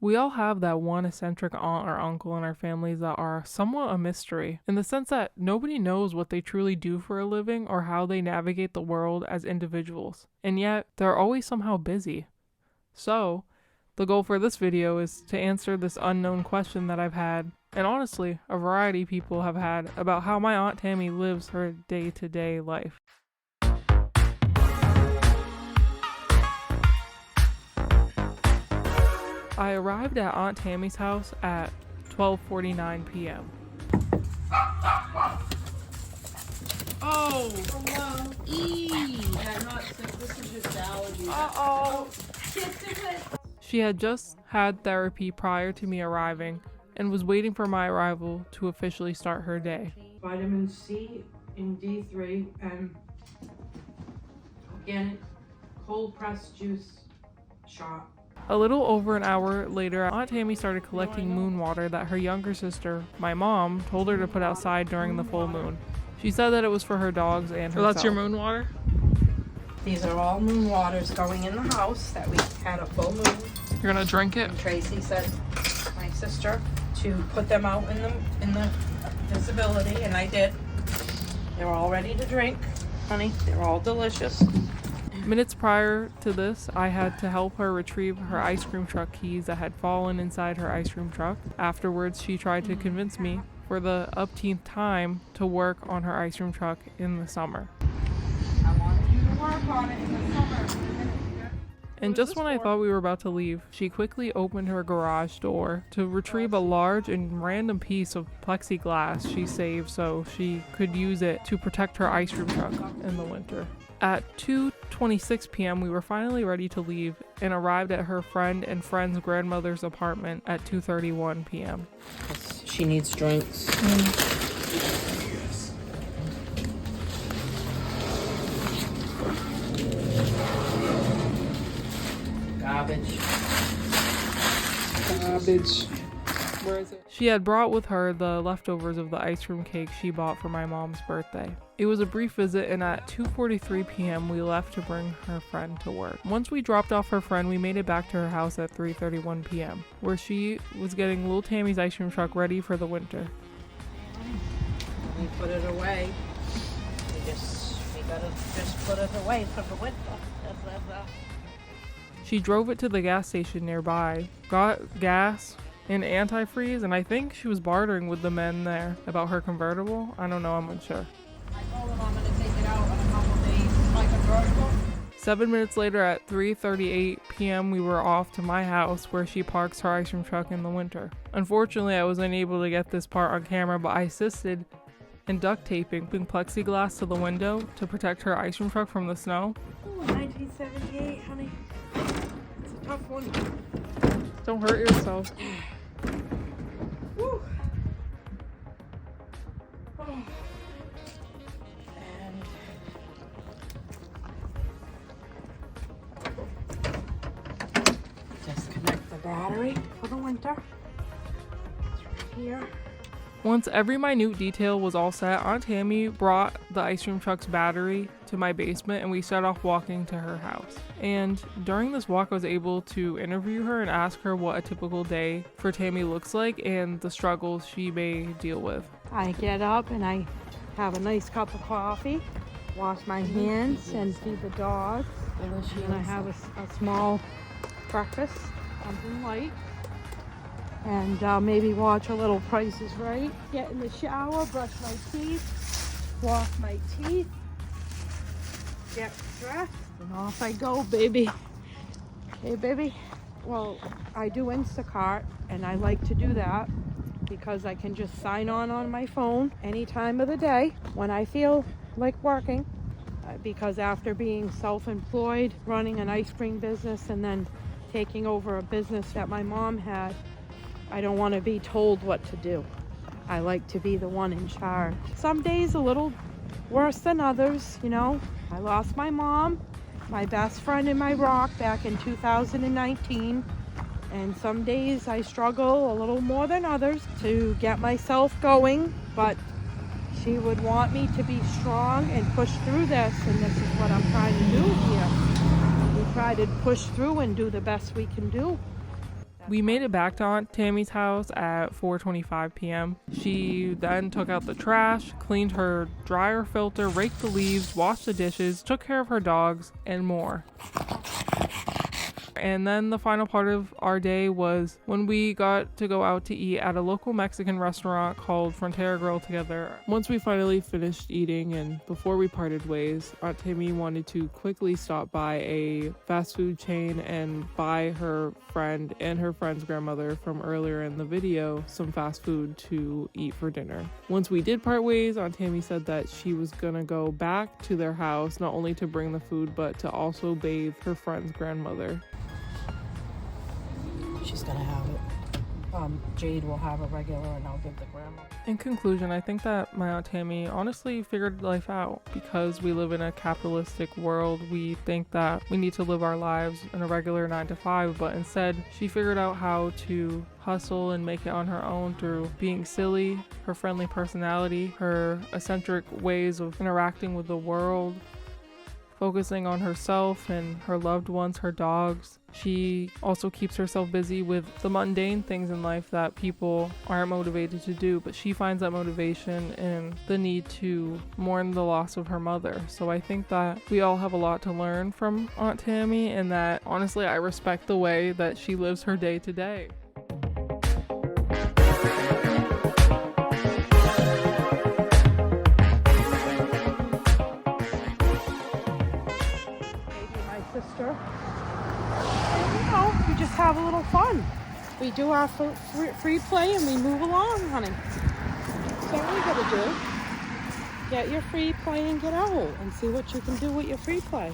We all have that one eccentric aunt or uncle in our families that are somewhat a mystery, in the sense that nobody knows what they truly do for a living or how they navigate the world as individuals, and yet they're always somehow busy. So, the goal for this video is to answer this unknown question that I've had, and honestly, a variety of people have had, about how my Aunt Tammy lives her day-to-day life. I arrived at Aunt Tammy's house at 12:49 p.m. Oh! Hello. Yeah, not sick. This is just allergies. Uh-oh. She had just had therapy prior to me arriving and was waiting for my arrival to officially start her day. Vitamin C and D3 and organic cold pressed juice shot. A little over an hour later, Aunt Tammy started collecting moon water that her younger sister, my mom, told her to put outside during the full moon. She said that it was for her dogs and herself. So that's your moon water? These are all moon waters going in the house that we had a full moon. You're gonna drink it? And Tracy said, my sister, to put them out in the visibility, and I did. They were all ready to drink, honey. They're all delicious. Minutes prior to this, I had to help her retrieve her ice cream truck keys that had fallen inside her ice cream truck. Afterwards, she tried to convince me for the upteenth time to work on her ice cream truck in the summer. I wanted you to work on it in the summer. And just when I thought we were about to leave, she quickly opened her garage door to retrieve a large and random piece of plexiglass she saved so she could use it to protect her ice cream truck in the winter. At 2:26 p.m. we were finally ready to leave and arrived at her friend and friend's grandmother's apartment at 2:31 p.m. She needs drinks. Garbage. Where is it? She had brought with her the leftovers of the ice cream cake she bought for my mom's birthday. It was a brief visit, and at 2:43 p.m. we left to bring her friend to work. Once we dropped off her friend, we made it back to her house at 3:31 p.m. where she was getting little Tammy's ice cream truck ready for the winter. We put it away. We gotta just put it away for the winter. She drove it to the gas station nearby, got gas and antifreeze, and I think she was bartering with the men there about her convertible. I don't know, I'm unsure. I told them I'm gonna take it out in a couple days, my convertible. 7 minutes later at 3:38 p.m. we were off to my house where she parks her ice cream truck in the winter. Unfortunately, I wasn't able to get this part on camera, but I assisted in duct taping plexiglass to the window to protect her ice cream truck from the snow. Ooh, 1978, honey. It's a tough one. Don't hurt yourself. Woo. Oh. And disconnect the battery for the winter. It's right here. Once every minute detail was all set, Aunt Tammy brought the ice cream truck's battery to my basement and we set off walking to her house. And during this walk, I was able to interview her and ask her what a typical day for Tammy looks like and the struggles she may deal with. I get up and I have a nice cup of coffee, wash my hands and feed the dogs. And I have a small breakfast, something light. And maybe watch a little Price is Right. Get in the shower, brush my teeth, wash my teeth, get dressed, and off I go, baby. Okay, baby? Well, I do Instacart, and I like to do that because I can just sign on my phone any time of the day when I feel like working. Because after being self-employed, running an ice cream business, and then taking over a business that my mom had, I don't want to be told what to do. I like to be the one in charge. Some days a little worse than others, you know. I lost my mom, my best friend and my rock back in 2019. And some days I struggle a little more than others to get myself going. But she would want me to be strong and push through this. And this is what I'm trying to do here. We try to push through and do the best we can do. We made it back to Aunt Tammy's house at 4:25 p.m. She then took out the trash, cleaned her dryer filter, raked the leaves, washed the dishes, took care of her dogs, and more. And then the final part of our day was when we got to go out to eat at a local Mexican restaurant called Frontera Grill together. Once we finally finished eating and before we parted ways, Aunt Tammy wanted to quickly stop by a fast food chain and buy her friend and her friend's grandmother from earlier in the video some fast food to eat for dinner. Once we did part ways, Aunt Tammy said that she was gonna go back to their house not only to bring the food but to also bathe her friend's grandmother. She's gonna have it. Jade will have a regular and I'll give the grandma. In conclusion, I think that my Aunt Tammy honestly figured life out. Because we live in a capitalistic world, we think that we need to live our lives in a regular 9 to 5, but instead she figured out how to hustle and make it on her own through being silly, her friendly personality, her eccentric ways of interacting with the world, focusing on herself and her loved ones, her dogs. She also keeps herself busy with the mundane things in life that people aren't motivated to do, but she finds that motivation in the need to mourn the loss of her mother. So I think that we all have a lot to learn from Aunt Tammy, and that honestly I respect the way that she lives her day to day. Sister. And, we just have a little fun. We do our free play and we move along, honey. That's all we gotta do. Get your free play and get out and see what you can do with your free play.